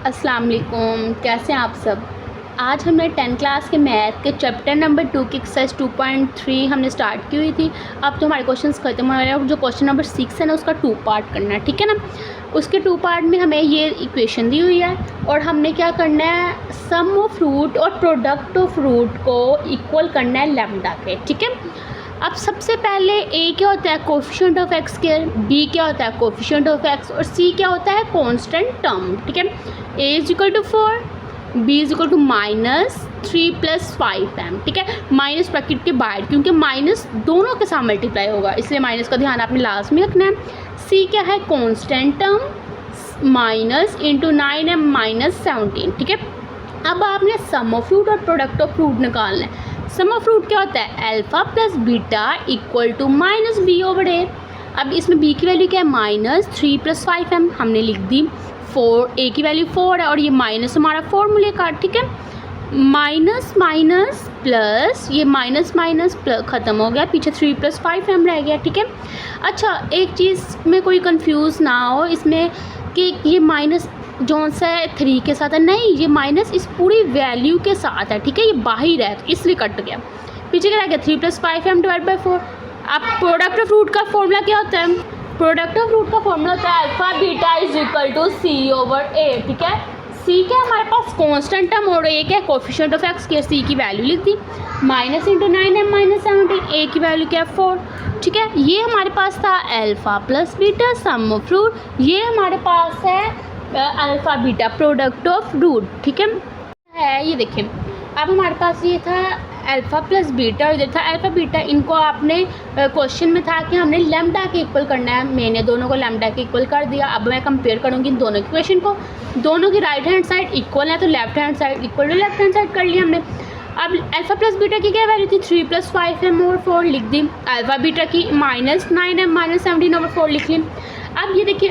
अस्सलाम वालेकुम, कैसे हैं आप सब। आज हमने 10th क्लास के मैथ के चैप्टर नंबर 2 की एक्सरसाइज 2.3 हमने स्टार्ट की हुई थी। अब तो हमारे क्वेश्चंस खत्म हो रहे हैं। जो क्वेश्चन नंबर 6 है ना, उसका 2 पार्ट करना है, ठीक है ना। उसके 2 पार्ट में हमें ये इक्वेशन दी हुई है और हमने क्या करना है, सम ऑफ रूट और प्रोडक्ट ऑफ रूट को इक्वल करना है लैम्डा के, ठीक है। अब सबसे पहले ए क्या होता है, coefficient of x square, b क्या होता है, कोफिशिएंट ऑफ एक्स, और सी क्या होता है, कांस्टेंट टर्म, ठीक है। A is equal to 4, B is equal to -3 + 5m, ठीक है। माइनस ब्रैकेट के बाहर, क्योंकि माइनस दोनों के साथ मल्टीप्लाई होगा, इसलिए माइनस का ध्यान आपने लास्ट में रखना है। सी क्या है, constant term minus into 9m - 17, ठीक है। अब आपने सम ऑफ रूट और प्रोडक्ट ऑफ रूट निकालना है। सम ऑफ रूट क्या होता है, alpha plus beta equal to -b/a। अब इसमें b की वैल्यू क्या है, -3 + 5m हमने लिख दी। 4 a की वैल्यू 4 है और ये माइनस हमारा फॉर्मूले का, ठीक है। माइनस माइनस प्लस, ये माइनस माइनस प्लस ख़त्म हो गया, पीछे 3 + 5m रह गया, ठीक है। अच्छा, एक चीज़ में कोई कंफ्यूज ना हो इसमें कि ये माइनस जौन सा है 3 के साथ है, नहीं, ये माइनस इस पूरी वैल्यू के साथ है, ठीक है। ये बाहर है तो इसलिए कट गया, पीछे क्या रह गया, 3 + 5m / 4। अब प्रोडक्ट ऑफ रूट का फॉर्मूला क्या होता है, प्रोडक्ट ऑफ रूट का फॉर्मूला होता है alpha beta is equal to c/a, ठीक है। c क्या है हमारे पास, कांस्टेंट टर्म, और a क्या है, कोफिशिएंट ऑफ एक्स के, c की वैल्यू लिख दी, माइनस इंटू 9m - 17, a की वैल्यू क्या है 4, ठीक है। ये हमारे पास था alpha plus beta sum of root, ये हमारे पास है alpha beta product of root, ठीक है। ये देखिए, अब हमारे पास ये था अल्फ़ा प्लस बीटा और इधर था अल्फ़ा बीटा। इनको आपने क्वेश्चन में था कि हमने लैम्डा के इक्वल करना है, मैंने दोनों को लैम्डा के इक्वल कर दिया। अब मैं कंपेयर करूँगी इन दोनों इक्वेशन को, दोनों की राइट हैंड साइड इक्वल है तो left hand side equal to left hand side कर लिया हमने। अब अल्फ़ा प्लस बीटा की क्या वैल्यू थी, 3 + 5m और 4 लिख दी। अल्फ़ा बीटा की -9m - 17 और 4 लिख ली। अब ये देखिए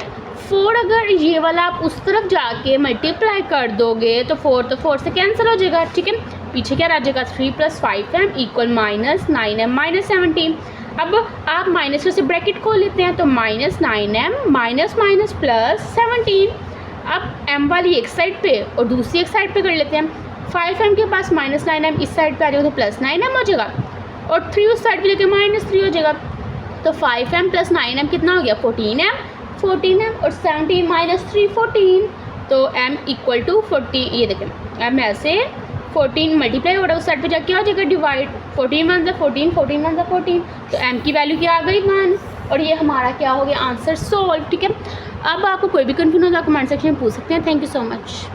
4, अगर ये वाला आप उस तरफ जाके मल्टीप्लाई कर दोगे तो 4 से कैंसिल हो जाएगा, ठीक है। पीछे क्या रह जाएगा, 3 + 5m = -9m - 17। अब आप माइनस से ब्रैकेट खोल लेते हैं तो -9m माइनस प्लस 17। अब m वाली एक साइड पे और दूसरी एक साइड पे कर लेते हैं। 5m के पास -9m इस साइड पे आ जाएगा तो +9m हो जाएगा, और 3 उस साइड पे लेके -3 हो जाएगा। तो 5m + 9m कितना हो गया, 14m और 17 - 3 14, तो m = 40। ये देखें m ऐसे 14 मल्टीप्लाई हो रहा है, उस साइड पे जाके हो जाएगा डिवाइड, 14 × 1 = 14, 14 × 1 = 14, तो m की वैल्यू क्या आ गई 1, और ये हमारा क्या हो गया, आंसर सोल्व, ठीक है। अब आपको कोई भी कन्फ्यूजन हो तो आप कमेंट सेक्शन में पूछ सकते हैं। Thank you so much.